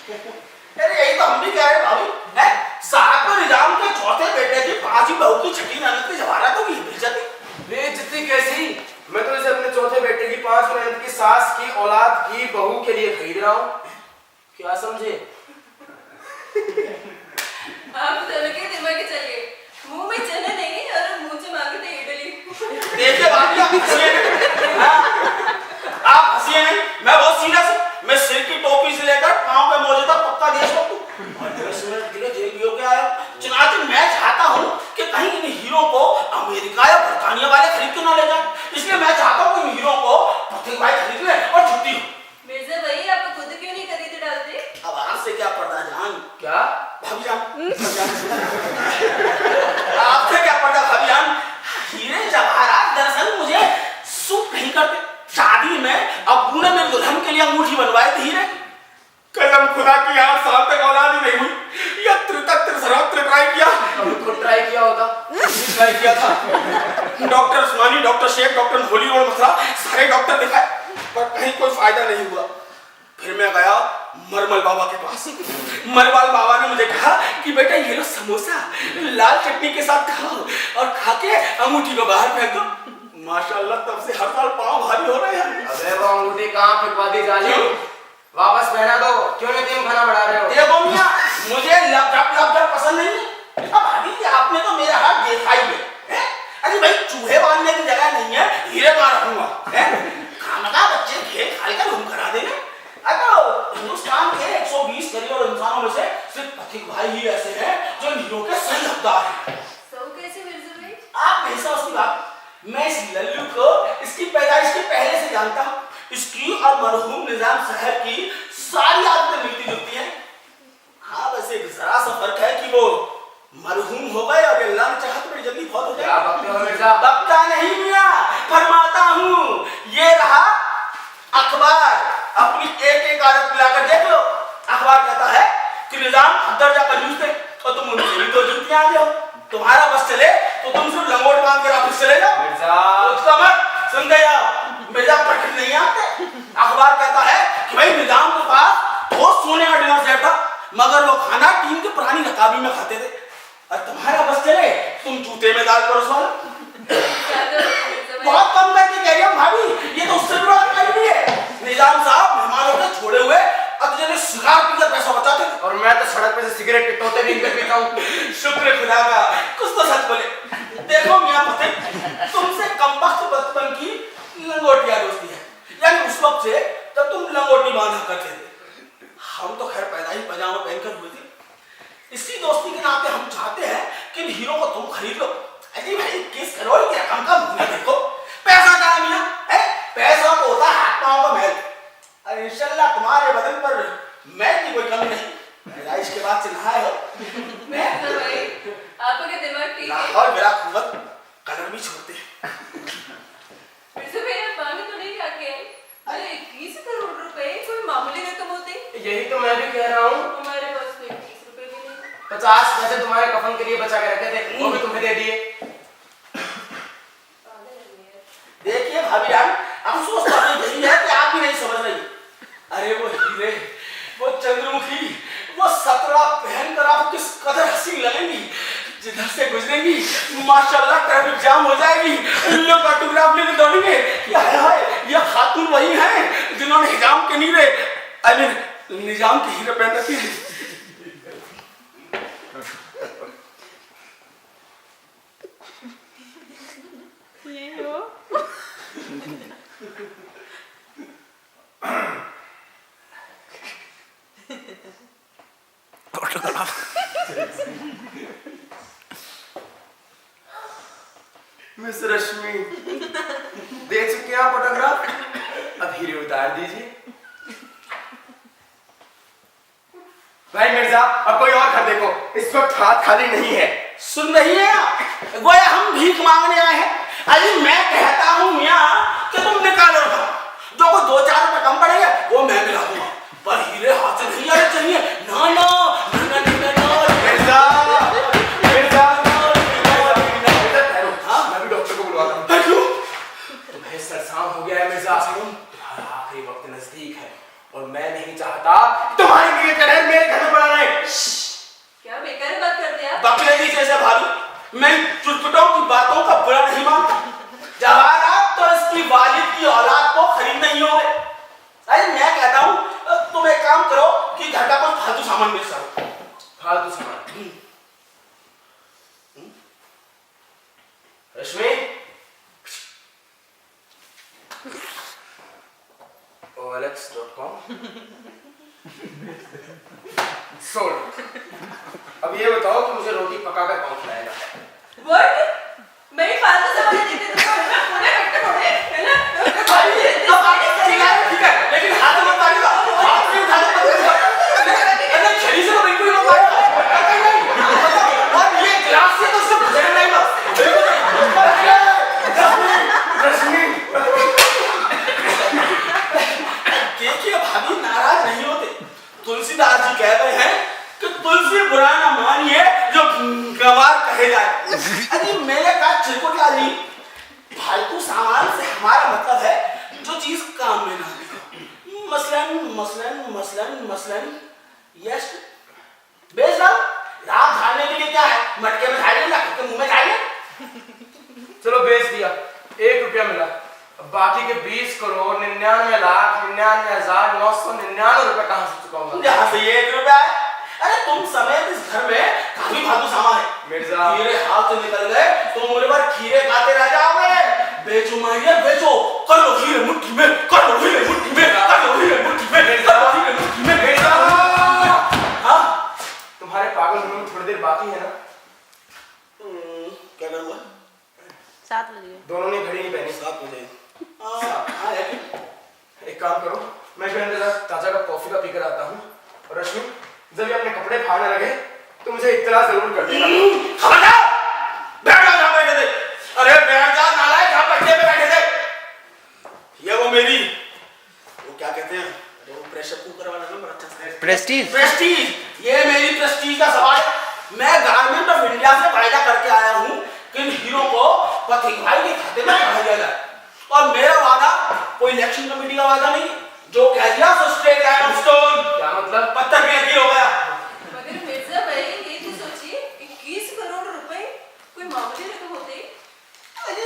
अरे यही तो हम भी कह रहे भाभी है। साहब निजाम के चौथे बेटे की पांचवी बहू की छठी ननद की जवाहरात होगी बेइज्जती। बेइज्जती कैसी? मैं तो इसे अपने चौथे बेटे की 5 ननद की सास की औलाद की बहू के लिए खरीद रहा हूँ। क्या समझे? आप दोनों के दिमाग चलिए, मुंह में चना नहीं और मुंह से मांगते इडली। देखिए भाभी आप हंसिए आप हंसिए नहीं, मैं बहुत सीरियस हूँ। मैं सिर की टोपी से लेकर पांव पे मोजे तक पक्का देशभक्त हूँ। और 10 मिनट के लिए जेल भी होके आया। चुनाव मैं चाहता हूँ कि कहीं इन हीरो को अमेरिका या बर्तानिया वाले खरीद के ना ले जाए, इसलिए मैं चाहता हूँ इन हीरो को पथिक भाई खरीद ले और छुट्टी हो। मिर्जा भाई आप खुद क्यों नहीं खरीद डालते? अब आपसे क्या पर्दा जान? क्या भाभी जान? आपसे क्या पर्दा भाभी जान? हीरे जवाहरात दरअसल मुझे सूट नहीं करते। शादी में अब्बू ने मेरी दुल्हन के लिए अंगूठी बनवाए थे हीरे। कसम खुदा की 8 साल तक औलाद ही नहीं हुई। यत्र तत्र सर्वत्र ट्राई किया। खुद ट्राई किया होता? ट्राई किया था। डॉक्टर उस्मानी, डॉक्टर शेख, डॉक्टर होली और मथुरा सारे डॉक्टर दिखाए पर कहीं कोई फायदा नहीं हुआ। फिर मैं गया मरमल बाबा के पास। मरमल बाबा ने मुझे कहा कि बेटा ये लो समोसा लाल चटनी के साथ खाओ और खा के अंगूठी को बाहर फेंक दो। माशाल्लाह तब से हर साल पाँव भारी हो रहे हैं। अबे वो अंगूठी कहाँ फेंकवा दी जाली? वापस पहना दो। क्यों नहीं तुम खाना बढ़ा रहे हो? देखो मियां, मुझे लपटप पसंद नहीं है। अब भाभी जी आपने तो मेरा हाथ देखा ही है। अरे भाई चूहे बांधने की जगह नहीं है, हीरे मार रखूंगा। खाना बच्चे खेल खाल कर घूम करा देंगे। अगर हिंदुस्तान के 120 करोड़ इंसानों में से सिर्फ पथिक भाई ही ऐसे हैं जो हीरो के सही हकदार हैं। सो कैसे मिर्जा भाई? आप नहीं समझ उसकी बात। मैं इस लल्लू को इसकी पैदाइश के पहले से जानता हूँ। इसकी और मरहूम निजाम साहब की सारी आदतें मिलती जुलती हैं। हाँ बस एक जरा सा फर्क है कि वो मरहूम हो गए और अल्लाह ने चाहा तो बड़ी जल्दी बहुत हो गया। क्या बकते हो मिर्जा? बकता नहीं मियां, फरमाता हूँ। ये रहा अखबार, अपनी एक आदत मिलाकर देख लो। अखबार कहता है कि निजाम अंदर जाकर जूते और तुम उनसे भी तो जूतियां आ जाओ। तुम्हारा बस चले तो तुम सिर्फ लंगोट बांध कर ऑफिस चले जाओ। मिर्जा उसका मत सुन गया। मिर्जा पटक नहीं आते। अखबार कहता है कि भाई निजाम के पास बहुत सोने का डिनर सेट था मगर वो खाना टीम के पुरानी रकाबी में खाते थे। और तुम्हारा बस चले तुम जूते में डाल कर उसवाल। बहुत कम करके कह रही हूं भाभी, ये तो उससे भी बड़ा करीबी है। निजाम साहब मेहमानों के छोड़े हुए अगले सिगार पीकर पैसा बचाते थे और मैं तो सड़क पे से सिगरेट के तोते बीन कर पीता हूँ। शुक्र खुदा का, कुछ तो सच बोले। देखो मियां फतेह, तुमसे कमबख्त बचपन की लंगोटिया दोस्ती है, यानी उस वक्त से जब तुम लंगोटी बांधा करते थे। हम तो खैर पैदा ही पजामा पहनकर हुए थे। इसी दोस्ती के नाते हम चाहते हैं कि इन हीरो को तुम खरीद लो। अजी भाई 21 करोड़ की रकम का मुन्ना देखो। पैसा क्या है मियां? पैसा तो होता है हाथ पांव का मैल। और इंशाल्लाह तुम्हारे बदन पर मैल की कोई कमी नहीं। पैदाइश के बाद से नहाए हो। मिर्जा भाई आपका दिमाग ठीक है? और मेरा कुव्वत कलर भी छोड़ते हैं। मिर्जा भाई आप मांगे तो नहीं खाके? अरे 21 करोड़ रुपए कोई मामूली रकम होती? यही तो मैं भी कह रहा हूँ। हमारे पास तो 21 रुपए भी नहीं। 50 पैसे तुम्हारे कफन के लिए बचा के रखे थे, वो भी तुम्हें दे दिए। देखिए भाभी यार, अफसोस तो यही है कि आप भी नहीं समझ रही। अरे वो हीरे, वो चंद्रमुखी, वो सतरा पहनकर आप किस कदर हसीन लगेंगी। जिधर से गुजरेंगी माशाल्लाह ट्रैफिक जाम हो जाएगी। लोग ऑटोग्राफ लेने दौड़ेंगे। ये खातून वही हैं जिन्होंने हिजाम के नीरे निजाम के हीरे पहन रखे हैं। ये हो मिस रश्मि, देख चुके हैं आप फोटोग्राफ? अब हीरे उतार दीजिए। भाई मिर्जा, अब कोई और घर देखो, इस वक्त हाथ खाली नहीं है। सुन रही है आप? गोया हम भीख मांगने आए हैं। अरे मैं कहता हूँ मियां कि तुम निकालो घर, जो को 2-4 रुपए कम पड़ेंगे वो मैं मिला दूंगा, पर हीरे हाथ से नहीं आने चाहिए। ना ना ना ना ना मिर्जा, मिर्जा, मैं भी डॉक्टर को बुलवाता हूँ। तुम्हें सरसाम हो गया है मिर्जा। तुम्हारा आखिरी वक्त नजदीक है और मैं नहीं चाहता तुम्हारी लिए कलर मेरे घर में पड़ा रहे। क्या बेकार बात करते हैं आप? बकरे जैसे भालू मैं चुटपुटों की बातों का बुरा नहीं मानता। जवाहरात तो इसकी वालिद की औलाद को खरीद नहीं होंगे। अरे मैं कहता हूँ तुम एक काम करो कि घर का कुछ फालतू सामान बेच दो। फालतू सामान। रश्मि OLX.com सोल्ड। अब ये बताओ कि मुझे रोटी पकाकर कौन खिलाएगा? What? मैं ही फालतू सामान देते तो पूरे कट्टे फोड़े है ना? ठीक है लेकिन हाथ मत मारिएगा। हाथ नहीं उठाना पड़ेगा। अरे छड़ी से तो बिल्कुल मत मारिएगा। और ये गिलास से तो सब गुजर नहीं बस। रश्मि देखिए भाभी नाराज नहीं होते। तुलसीदास जी कह रहे हैं कि तुलसी बुरा ना मानिए जो गंवार कहे जाए। अरे मेरे का चिरकुट लाल जी फालतू सामान से हमारा मतलब है जो चीज काम में ना आए। मसलन यस बेच रहा रात ढालने के लिए क्या है? मटके में ढाल लेना के मुंह में डाल ले। चलो बेच दिया, 1 रुपया मिला। अब बाकी के 20 करोड़ 99,99,999 रुपए कहां से चुकाऊंगा? जहां से ये 1 रुपया है। अरे तुम समेत इस घर में काफी फालतू सामान है। मिर्जा खीरे हाथ से निकल गए तो मुझे बार खीरे खाते रह जाओगे। बेचो मारिए बेचो, कर लो हीरे मुट्ठी में, कर लो हीरे मुट्ठी में, कर लो हीरे मुट्ठी में, कर लो हीरे मुट्ठी में। मिर्जा हाँ तुम्हारे पागल होने में थोड़ी देर बाकी है ना? क्या करूँगा? 7 बज गए। दोनों ने घड़ी नहीं पहनी। 7 बजे। हाँ एक काम करो, मैं फिर अंदर ताजा का कॉफी का पीकर आता हूँ। और रश्मि जब ये अपने कपड़े फाड़ने लगे तो मुझे इत्तला जरूर कर देना। खबरदार बैठ जाओ जहाँ बैठे थे। अरे बैठ जाओ नालायक, जहाँ बच्चे पे बैठे थे। ये वो मेरी वो क्या कहते हैं? अरे वो प्रेशर कुकर वाला नंबर अच्छा सा है। प्रेस्टीज। ये मेरी प्रेस्टीज का सवाल है। मैं गारमेंट ऑफ इंडिया से वायदा करके आया हूँ कि इन हीरो को पथिक भाई के खाते में बढ़ा दिया जाए। और मेरा वादा कोई इलेक्शन कमेटी का वादा नहीं, जो कह दिया so straight line of stone. क्या मतलब? पत्थर पे यकीन हो गया। मगर मिर्जा भाई ये तो सोचिए 21 करोड़ रुपए कोई मामूली रकम होते। अरे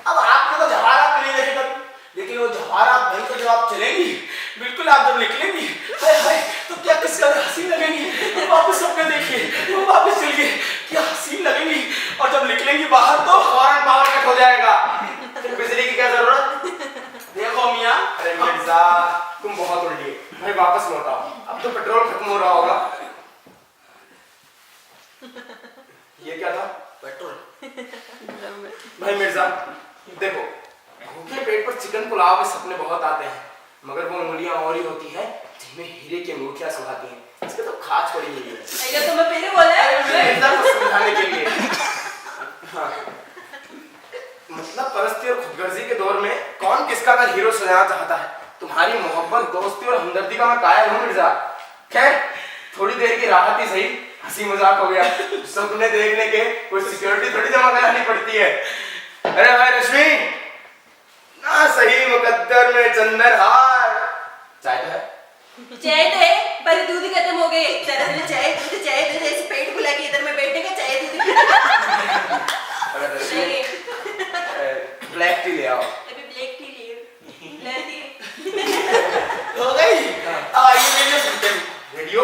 अब आपने तो जवाहरात नहीं देखे कभी, लेकिन वो जवाहरात भाई को जब आप चलेंगी, बिल्कुल आप जब निकलेंगी हाय हाय तो क्या किस कदर हसीन लगेंगी। वो वापस अपने देखिए, वो वापस चलिए, क्या हसीन लगेंगी। और जब निकलेंगी बाहर तो फौरन पावर कट हो जाएगा। फिर बिजली की क्या जरूरत? देखो मियां। अरे मिर्जा तुम बहुत उल्टी है। भाई वापस लौट आओ, अब तो पेट्रोल खत्म हो रहा होगा। ये क्या था? पेट्रोल। भाई मिर्जा देखो, भूखे पेट पर चिकन पुलाव के सपने बहुत आते हैं, मगर वो उंगलियां और ही होती हैं जिनमें हीरे की अंगूठियां सुहाती हैं। इसके तो खाच पड़ी हुई है। अरे तो मैं पहले बोला है मिर्जा को समझाने के लिए। हाँ मतलब परस्ती और खुदगर्जी के दौर में कौन किसका का हीरो सजाना चाहता है? तुम्हारी मोहब्बत, दोस्ती और हमदर्दी का मैं कायल हूँ मिर्जा। खैर थोड़ी देर की राहत ही सही, हंसी मजाक हो गया। सपने देखने के कोई सिक्योरिटी थोड़ी जमा करानी पड़ती है। अरे भाई रश्मि ना सही मुकद्दर में चंदन हार। चाय तो है? चाय तो है पर दूध खत्म हो गए। जरा से चाय दूध ऐसे पेट फुला के इधर में बैठने का चाय दूध। अगर रश्मि ब्लैक टी ले आओ। अभी ब्लैक टी ले दी। हो गई। आइए रेडियो सुनते हैं। रेडियो?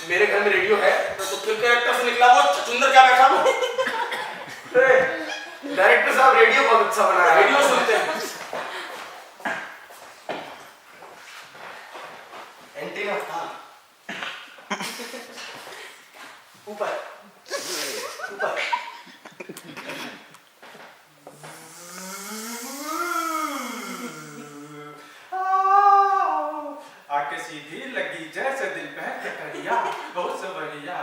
मेरे घर में रेडियो है। तो फिर कैरेक्टर से निकला वो चुंदर क्या बैठा वो। डायरेक्टर साहब रेडियो बहुत अच्छा बना है। रेडियो सुनते हैं। एंटीना। हाँ ऊपर ऊपर। आके सीधी लगी जैसे दिल पे कटरिया, बहुत बढ़िया।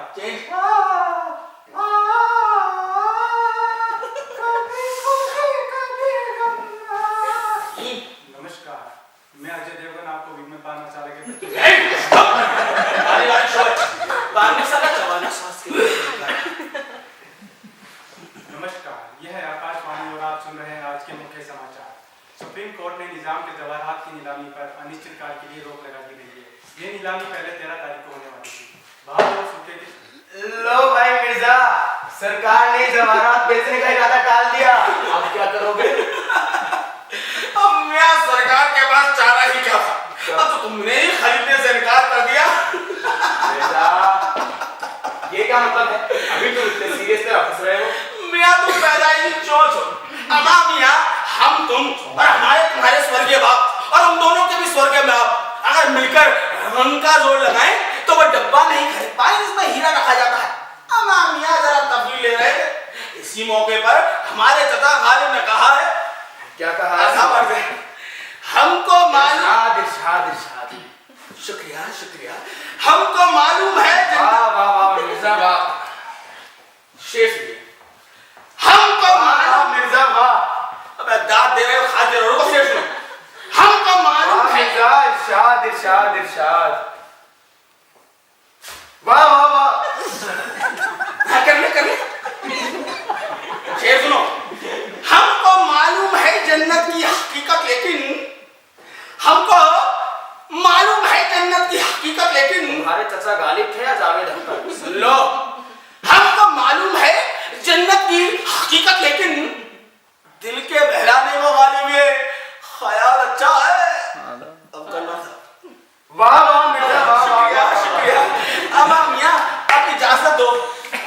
नमस्कार, मैं अजय देवगन आपको विघ्न पान मसाले के नमस्कार, यह है आकाशवाणी और आप सुन रहे हैं आज के मुख्य समाचार। सुप्रीम कोर्ट ने निजाम के जवाहरात की नीलामी पर अनिश्चितकाल के लिए रोक लगा दी। ये नीलामी पहले 13 तारीख को होने वाली थी। बाहर लोग सूखे थे। लो भाई मिर्जा, सरकार ने जवाहरात बेचने का इरादा टाल दिया, अब क्या करोगे? अब मियां सरकार के पास चारा ही क्या था? अब तो तुमने ही खरीदने से इनकार कर दिया। मिर्जा, ये क्या मतलब है? अभी तुम इतने सीरियस तरह हंस रहे हो? मियां तुम पैदा ही चोच हो। अमा मियां, हम तुम और हमारे तुम्हारे स्वर्गीय बाप और हम दोनों के भी स्वर्गीय बाप अगर मिलकर रंग का जोड़ लगाएं तो वो डब्बा नहीं खरीद पाए जिसमें हीरा रखा जाता है। अमा मियां जरा तफरीह ले रहे थे। इसी मौके पर हमारे चचा गालिब ने कहा है, क्या कहा? ऐसा मर्द है, हमको मालूम। इरशाद, इरशाद। शुक्रिया शुक्रिया। हमको मालूम है वाह वाह वाह मिर्जा वाह। शेष भी हमको मालूम। मिर्जा वाह। अबे दाद दे रहे हो, खाते रहो, रुको शेष में। हमको मालूम है। मिर्जा, इरशाद, इरशाद, इरशाद। वाह वाह वाह। कर ले शेर सुनो। हमको मालूम है जन्नत की हकीकत, लेकिन हमको मालूम है जन्नत की हकीकत, लेकिन तुम्हारे चचा गालिब थे या जावेद अख्तर? सुन लो, हमको मालूम है जन्नत की हकीकत, लेकिन दिल के बहलाने को गालिब ये ख्याल अच्छा है। अब करना था। वाह वाह मिर्जा वाह शुक्रिया वाह। शुक्रिया। अब मियां आप इजाजत दो,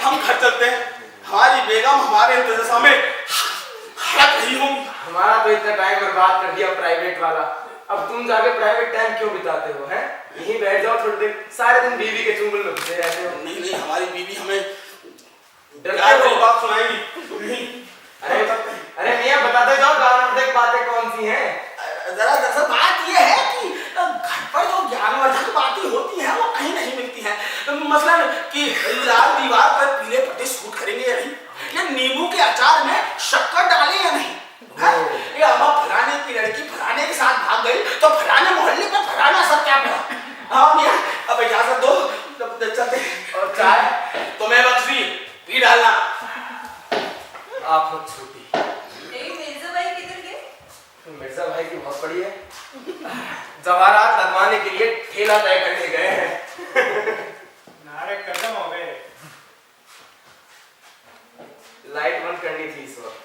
हम घर चलते हैं। हमारी बेगम हमारे इंतजार में हड़क रही होंगी। हमारा तो इतना टाइम बर्बाद कर दिया प्राइवेट वाला, अब तुम जाके प्राइवेट टाइम क्यों बिताते हो? हैं यहीं बैठ जाओ थोड़ी देर, सारे दिन बीवी के चुंगल में घुसे रहते हो। नहीं नहीं, हमारी बीवी हमें डरते हो? बात सुनाएगी। अरे अरे मियां बताते जाओ ज्ञानवर्धक बातें कौन सी हैं? जरा दरअसल बात यह है कि घर पर जो ज्ञानवर्धक बातें होती हैं वो कहीं नहीं मिलती हैं। मसलन कि लाल दीवार पर पीले पत्ते सूट करेंगे या नहीं, या नींबू के अचार में शक्कर डालें या नहीं, या अम्मा फलाने की लड़की फलाने के साथ भाग गई तो फलाने मोहल्ले पे फलाना असर क्या पड़ा। हाँ मियां अब इजाजत दो, चलते हैं। और चाय तुम्हें बख्शी, पी डालना। आप हो छोटी। मिर्जा भाई किधर गए? मिर्जा भाई की बहुत बड़ी है, जवाहरात लगवाने के लिए ठेला तय करने गए हैं। नारे खत्म हो गए। लाइट बंद करनी थी इस वक्त।